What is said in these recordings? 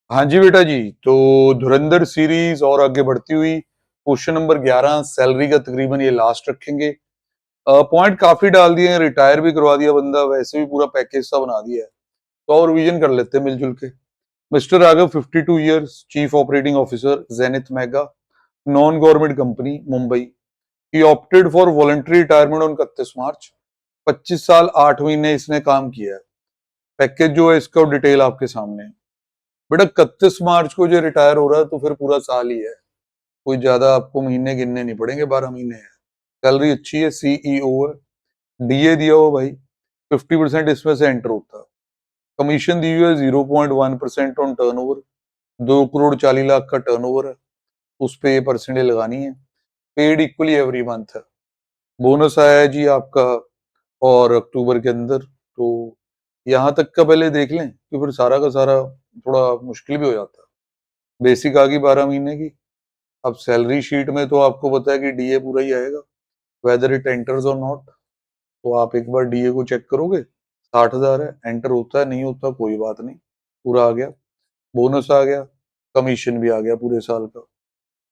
हाँ जी बेटा जी। तो धुरंधर सीरीज और आगे बढ़ती हुई क्वेश्चन नंबर 11 सैलरी का तकरीबन ये लास्ट रखेंगे। पॉइंट काफी डाल दिए हैं, रिटायर भी करवा दिया बंदा, वैसे भी पूरा पैकेज सा बना दिया है। तो और रिवीजन कर लेते हैं मिलजुल के। Mister Raghav 52 years, chief operating officer, zenith mega, non government company, Mumbai. He opted for voluntary retirement on 31 मार्च। 25 साल 8 महीने इसने काम किया है। पैकेज जो है इसका डिटेल आपके सामने है। बेटा 31 मार्च को जो रिटायर हो रहा है तो फिर पूरा साल ही है, कोई ज्यादा आपको महीने गिनने नहीं पड़ेंगे, 12 महीने है। सैलरी अच्छी है, सीईओ है। डीए दिया हो भाई, 50% इसमें से एंटर होता है। कमीशन दी हुई है 0.1% ऑन टर्नओवर। 2 करोड़ 40 लाख का टर्नओवर है, उस पे ये परसेंटेज लगानी है। पेड इक्वली एवरी मंथ है। बोनस आया है जी आपका और अक्टूबर के अंदर। तो यहाँ तक का पहले देख लें कि फिर सारा का सारा थोड़ा मुश्किल भी हो जाता है। बेसिक आ गई 12 महीने की। अब सैलरी शीट में तो आपको पता है कि डीए पूरा ही आएगा, वेदर इट एंटर्स और नॉट। तो आप एक बार डीए को चेक करोगे, 60,000 है, एंटर होता है नहीं होता कोई बात नहीं, पूरा आ गया। बोनस आ गया, कमीशन भी आ गया पूरे साल का।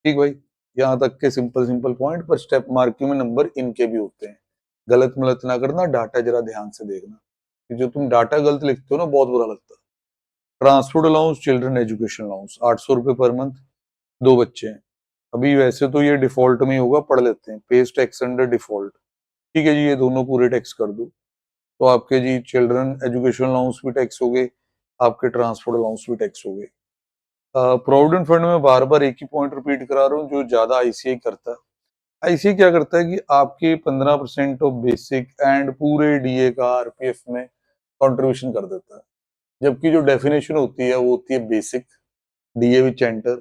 ठीक भाई, यहाँ तक के सिंपल सिंपल पॉइंट, पर स्टेप मार्किंग में नंबर इनके भी होते हैं। गलत मलत ना करना, डाटा जरा ध्यान से देखना, कि जो तुम डाटा गलत लिखते हो ना बहुत बुरा लगता है। Transport allowance, children education allowance 800 रुपये पर मंथ, 2 बच्चे हैं। अभी वैसे तो ये डिफॉल्ट में ही होगा, पढ़ लेते हैं। पेज टैक्स अंडर डिफॉल्ट, ठीक है जी, ये दोनों पूरे टैक्स कर दो। तो आपके जी चिल्ड्रन एजुकेशन अलाउंस भी टैक्स हो गए, आपके ट्रांसपोर्ट अलाउंस भी टैक्स हो गए। प्रोविडेंट फंड में बार बार एक ही पॉइंट रिपीट करा रहा हूँ, जो ज्यादा आईसीआई करता है। आईसीआई क्या करता है कि आपके 15% ऑफ बेसिक एंड पूरे डीए का आरपीएफ में कंट्रीब्यूशन कर देता है। जबकि जो डेफिनेशन होती है वो होती है basic, DA which enter,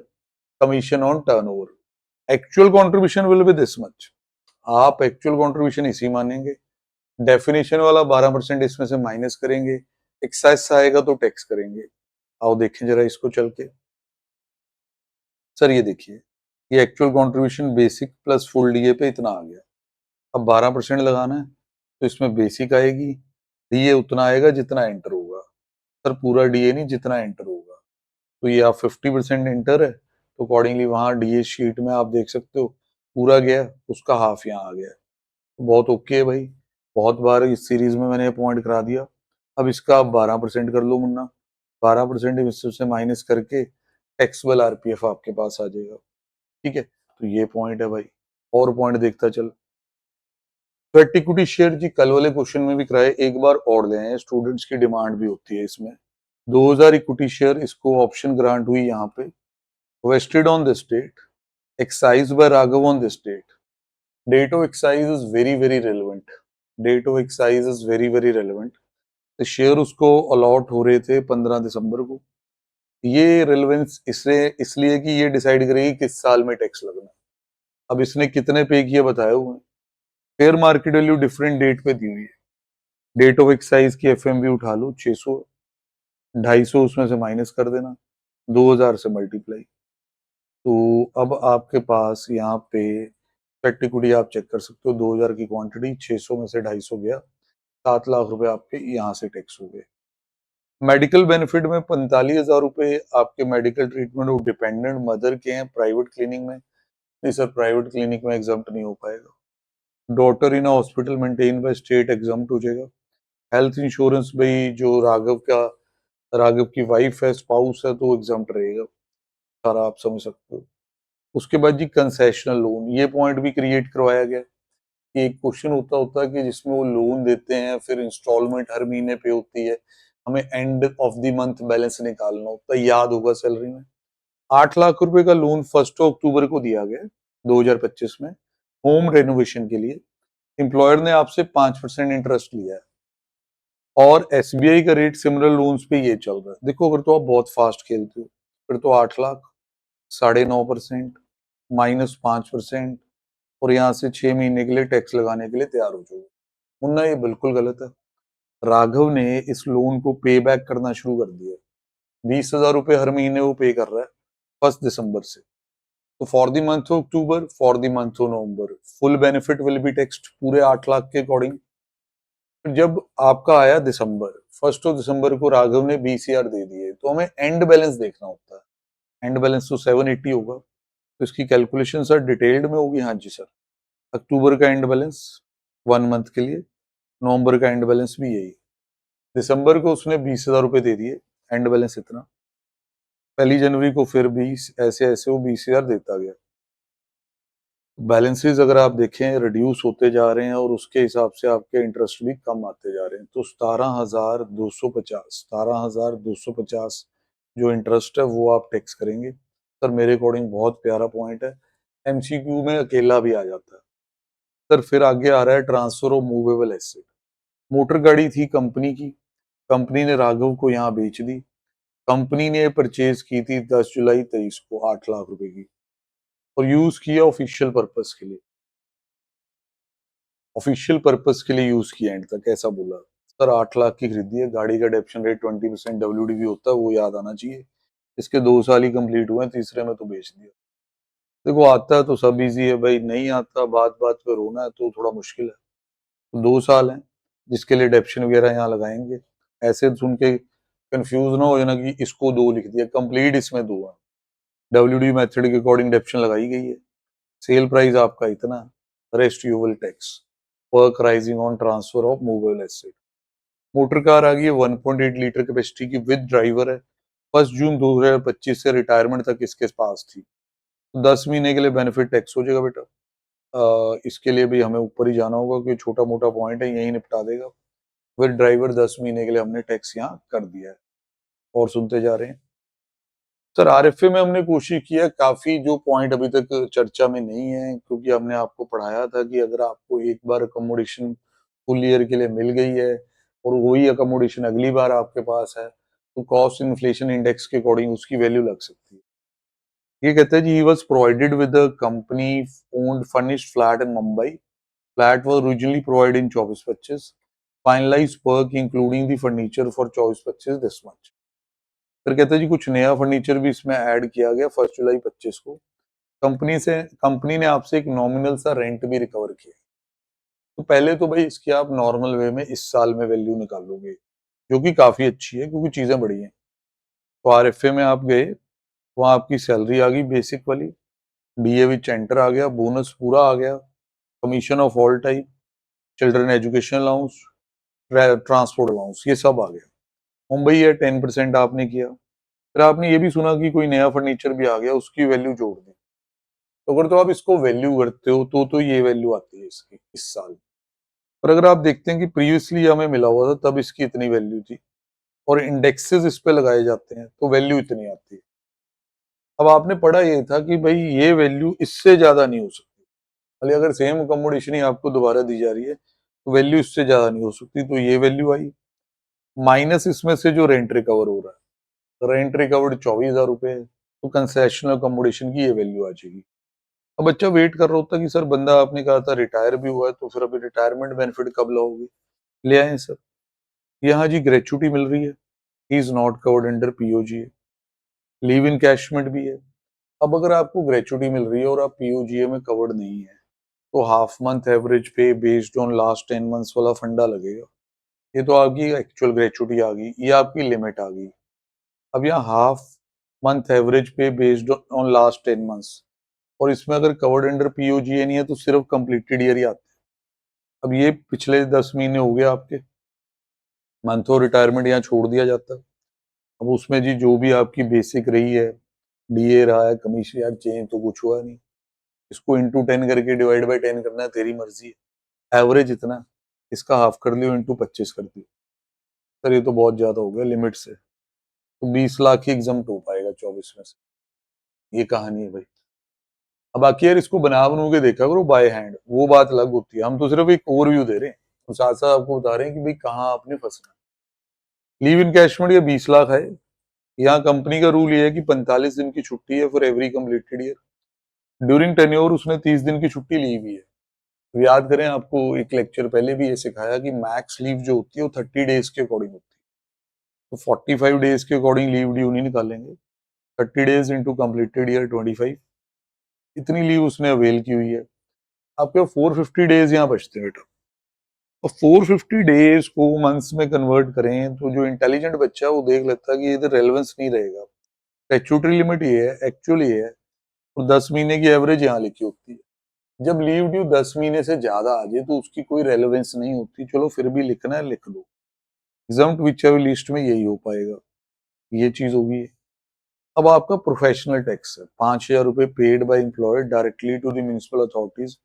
commission on turnover. Actual contribution will be this much. आप एक्चुअल कंट्रीब्यूशन इसी मानेंगे। डेफिनेशन वाला 12% इसमें से माइनस करेंगे, एक्साइज आएगा तो टैक्स करेंगे। आओ देखें जरा इसको चल के। सर ये देखिए, ये actual contribution basic plus full DA पे इतना आ गया। अब 12% लगाना है तो इसमें बेसिक आएगी, डीए उतना आएगा जितना एंटर होगा। सर पूरा डीए नहीं, जितना एंटर होगा। तो ये आप 50% एंटर है, तो अकॉर्डिंगली वहां डीए शीट में आप देख सकते हो पूरा गया, उसका हाफ यहाँ आ गया। तो बहुत ओके है भाई, बहुत बार इस सीरीज में मैंने पॉइंट करा दिया। अब इसका आप 12% कर लो मुन्ना, 12% इससे से माइनस करके टैक्सेबल आरपीएफ आपके पास आ जाएगा। ठीक है, तो ये पॉइंट है भाई। और पॉइंट देखता चल। स्वेट इक्विटी शेयर जी कल वाले क्वेश्चन में भी कराए, एक बार और ले आए, स्टूडेंट्स की डिमांड भी होती है इसमें। 2000 इक्विटी शेयर, इसको ऑप्शन ग्रांट हुई यहाँ पे, vested on this date, excise by Raghav on this date. Date of excise is very very relevant. Date of excise is very very relevant. तो शेयर उसको अलॉट हो रहे थे 15 दिसंबर को। ये रेलेवेंस इसलिए कि ये डिसाइड करेगी किस साल में टैक्स लगना है। अब इसने कितने पे किए बताए हुए हैं। Fair market value different date पे दी हुई है। डेट ऑफ एक्साइज की एफएमवी उठा लो 600, 250 उसमें से माइनस कर देना, 2000 से मल्टीप्लाई। तो अब आपके पास यहाँ पे इक्विटी आप चेक कर सकते हो, 2000 की क्वांटिटी, 600 में से 250 गया, 7 लाख रुपए आपके यहाँ से टैक्स हो गए। मेडिकल बेनिफिट में 45,000 रुपए आपके मेडिकल ट्रीटमेंट और डिपेंडेंट मदर के हैं प्राइवेट क्लिनिक में। नहीं सर, प्राइवेट क्लिनिक में एग्जाम्प्ट नहीं हो पाएगा। Daughter in hospital maintain by state exempt हो जाएगा। हेल्थ इंश्योरेंस भाई जो राघव की वाइफ है, स्पाउस है, तो एग्जाम्प्ट रहेगा। सारा आप समझ सकते हो। उसके बाद जी कंसेशनल लोन, ये पॉइंट भी क्रिएट करवाया गया कि एक क्वेश्चन होता होता है कि जिसमें वो लोन देते हैं, फिर इंस्टॉलमेंट हर महीने पे होती है, हमें end of the month balance निकालना होता है, याद होगा सैलरी में। 8 लाख रुपए का लोन 1 अक्टूबर को दिया गया 2025 में, होम रेनोवेशन के लिए। एम्प्लॉयर ने आपसे 5% इंटरेस्ट लिया है, और एसबीआई का रेट सिमिलर लोन्स पे ये चल रहा है। देखो अगर तो आप बहुत फास्ट खेलते हो फिर तो 8 लाख, 9.5%, -5%, और यहाँ से 6 महीने के लिए टैक्स लगाने के लिए तैयार हो जाओगे। मुन्ना ये बिल्कुल गलत है। राघव ने इस लोन को पे बैक करना शुरू कर दिया। 20,000 रुपए हर महीने वो पे कर रहा है 1 दिसंबर से। तो for the month of October, for the month of November, full benefit will be taxed पूरे 8 लाख के अकॉर्डिंग। फिर जब आपका आया दिसंबर, 1 दिसंबर को राघव ने 20,000 दे दिए, तो हमें एंड बैलेंस देखना होता है। एंड बैलेंस तो 780 होगा, तो इसकी कैलकुलेशन सर डिटेल्ड में होगी। हाँ जी सर। अक्टूबर का एंड बैलेंस 1 मंथ के लिए, नवंबर का एंड बैलेंस भी यही। दिसंबर को उसने 20,000 रुपए दे दिए, एंड बैलेंस इतना। 1 जनवरी को फिर 20, ऐसे ऐसे वो 20,000 देता गया। बैलेंसेस अगर आप देखें रिड्यूस होते जा रहे हैं और उसके हिसाब से आपके इंटरेस्ट भी कम आते जा रहे हैं। तो 17,250 जो इंटरेस्ट है वो आप टैक्स करेंगे। सर मेरे अकॉर्डिंग बहुत प्यारा पॉइंट है, एमसीक्यू में अकेला भी आ जाता है। सर फिर आगे आ रहा है transfer of movable asset. Motor गाड़ी थी कंपनी की, कंपनी ने राघव को यहाँ बेच दी। कंपनी ने परचेज की थी 10 जुलाई 2023 को 8 लाख रुपए की, और यूज किया ऑफिशियल पर्पस के लिए। ऑफिशियल पर्पस के लिए यूज किया एंड तक, ऐसा बोला। सर 8 लाख की खरीदी है गाड़ी का, डेप्शन रेट 20% WDV होता है, वो याद आना चाहिए। इसके 2 साल ही कंप्लीट हुए हैं, तीसरे में तो बेच दिया। देखो आता है तो सब इजी है भाई, नहीं आता बात बात पे रोना है तो थोड़ा मुश्किल है। तो 2 साल है जिसके लिए डेप्शन वगैरह यहाँ लगाएंगे। ऐसे सुन के कंफ्यूज ना हो जाना कि इसको 2 लिख दिया, कंप्लीट इसमें 2 है। WD मेथड के अकॉर्डिंग डेप्शन लगाई गई है। सेल प्राइस आपका इतना, rest you will tax, work rising on transfer of movable asset. Motor car आ गई है 1.8 लीटर कैपेसिटी की, विद ड्राइवर है। 1 जून 2025 से रिटायरमेंट तक इसके पास थी। तो 10 महीने के लिए बेनिफिट टैक्स हो जाएगा बेटा। इसके लिए भी हमें ऊपर ही जाना होगा, क्योंकि छोटा मोटा पॉइंट है, यही निपटा देगा। विद ड्राइवर 10 महीने के लिए हमने टैक्स यहाँ कर दिया है। और सुनते जा रहे हैं। सर आरएफए में हमने कोशिश किया, काफी जो पॉइंट अभी तक चर्चा में नहीं है, क्योंकि हमने आपको पढ़ाया था कि अगर आपको एक बार अकोमोडेशन फुल ईयर के लिए मिल गई है और वही अकोमोडेशन अगली बार आपके पास है, तो कॉस्ट इन्फ्लेशन इंडेक्स के अकॉर्डिंग उसकी वैल्यू लग सकती है। ये कहते हैं जी, he was provided with a company owned furnished flat in Mumbai. Flat was originally provided in 24-25, finalized work including the furniture for 24-25 this much. फिर कहते हैं जी कुछ नया फर्नीचर भी इसमें ऐड किया गया 1 जुलाई 2025 को। कंपनी ने आपसे एक नॉमिनल सा रेंट भी रिकवर किया। तो पहले तो भाई इसकी आप नॉर्मल वे में इस साल में वैल्यू निकालोगे, जो कि काफी अच्छी है क्योंकि चीजें बढ़ी हैं। तो आरएफए में आप गए, वहां आपकी सैलरी आ गई बेसिक वाली, डीए विद एंटर आ गया, बोनस पूरा आ गया, commission of all type, children education allowance, transport allowance, ये सब आ गया। मुंबई है 10% आपने किया। फिर आपने ये भी सुना कि कोई नया फर्नीचर भी आ गया, उसकी वैल्यू जोड़ दी। तो अगर तो आप इसको वैल्यू करते हो तो ये वैल्यू आती है इसकी इस साल। पर अगर आप देखते हैं कि प्रीवियसली हमें मिला हुआ था तब इसकी इतनी वैल्यू थी, और इंडेक्सेस इस पे लगाए जाते हैं तो वैल्यू इतनी आती है। अब आपने पढ़ा ये था कि भाई ये वैल्यू इससे ज्यादा नहीं हो सकती। भले अगर सेम अकोमोडेशन ही आपको दोबारा दी जा रही है तो वैल्यू इससे ज्यादा नहीं हो सकती, तो ये वैल्यू आई। माइनस इसमें से जो रेंट रिकवर हो रहा है, रेंट रिकवर्ड 24,000 रुपए है, तो कंसेशनल अकोमोडेशन की ये वैल्यू आ जाएगी। अब बच्चा वेट कर रहा होता कि सर बंदा आपने कहा था रिटायर भी हुआ है, तो फिर अभी रिटायरमेंट बेनिफिट कब लाओगे? ले आए सर, यहाँ जी ग्रेचुटी मिल रही है, he is not covered under POGA. Leave encashment भी है। अब अगर आपको ग्रेचुटी मिल रही है और आप पीओजीए में कवर्ड नहीं है, तो हाफ मंथ एवरेज पे बेस्ड ऑन लास्ट 10 मंथ्स वाला फंडा लगेगा। ये तो आपकी एक्चुअल ग्रेचुटी आ गई, ये आपकी लिमिट आ गई। अब यहाँ हाफ मंथ एवरेज पे बेस्ड ऑन लास्ट 10 मंथ्स, और इसमें अगर कवर्ड अंडर पीओजीए नहीं है तो सिर्फ कंप्लीटेड ईयर ही आता है। अब ये पिछले 10 महीने हो गए आपके, मंथ और रिटायरमेंट यहाँ छोड़ दिया जाता है। अब उसमें जी जो भी आपकी बेसिक रही है, डीए रहा है, कमीशन यार चेंज तो कुछ हुआ नहीं। इसको इंटू 10 करके डिवाइड बाई 10 करना है, तेरी मर्जी है। एवरेज इतना, इसका हाफ कर लियो, इंटू 25 कर दियो। सर ये तो बहुत ज्यादा हो गया लिमिट से, तो 20 लाख ही एग्जाम हो पाएगा 24 में से। ये कहानी है भाई। अब बाकी यार इसको बना बनू के देखा करो बाय हैंड, वो बात अलग होती है। हम तो सिर्फ एक ओवरव्यू दे रहे हैं, तो साथ साथ आपको बता रहे हैं कि भाई कहाँ आपने फंसना। लीव इनकैशमेंट ये 20 लाख है। यहाँ कंपनी का रूल ये है कि 45 दिन की छुट्टी है for every completed year. During tenure उसने 30 दिन की छुट्टी ली हुई है। तो याद करें, आपको एक लेक्चर पहले भी ये सिखाया कि मैक्स लीव जो होती है वो 30 डेज के अकॉर्डिंग होती है। तो 45 डेज के अकॉर्डिंग लीव ड्यू नहीं निकालेंगे। 30 डेज इंटू कंप्लीटेड ईयर 25, इतनी लीव उसने अवेल की हुई है। आपके 450 डेज यहाँ बचते हैं बेटा। और 450 डेज को मंथ्स में कन्वर्ट करें तो जो इंटेलिजेंट बच्चा है वो देख लेता है कि इधर रेलेवेंस नहीं रहेगा। स्टैट्यूटरी लिमिट ये है, एक्चुअली ये है, और 10 महीने की एवरेज यहाँ लिखी होती है। जब लीव ड्यू 10 महीने से ज्यादा आ जाए तो उसकी कोई रेलेवेंस नहीं होती, चलो फिर भी लिखना है लिख दो। एग्जाम्प्ट व्हिचएवर लिस्ट में यही हो पाएगा, ये चीज होगी। अब आपका प्रोफेशनल टैक्स है, 5,000 रुपए paid by employer directly to the municipal authorities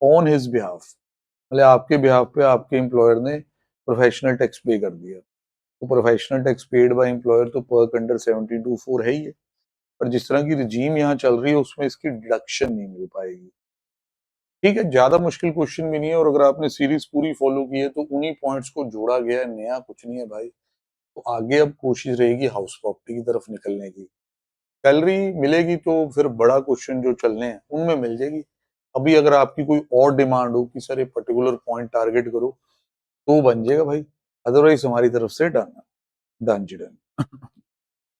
on his behalf. मतलब आपके बिहाफ पे आपके एम्प्लॉयर ने प्रोफेशनल टैक्स पे कर दिया, तो professional tax paid by employer तो पर्क अंडर 1724 है ही है। पर जिस तरह की रजीम यहाँ चल रही है उसमें इसकी डिडक्शन नहीं मिल पाएगी। ठीक है, ज्यादा मुश्किल क्वेश्चन भी नहीं है, और अगर आपने सीरीज पूरी फॉलो की है तो उन्हीं पॉइंट्स को जोड़ा गया है, नया कुछ नहीं है भाई। तो आगे अब कोशिश रहेगी हाउस प्रॉपर्टी की तरफ निकलने की। सैलरी मिलेगी तो फिर बड़ा क्वेश्चन जो चलने हैं उनमें मिल जाएगी। अभी अगर आपकी कोई और डिमांड हो कि सर ये पर्टिकुलर पॉइंट टारगेट करो तो बन जाएगा भाई, अदरवाइज हमारी तरफ से डन, डन जी डन।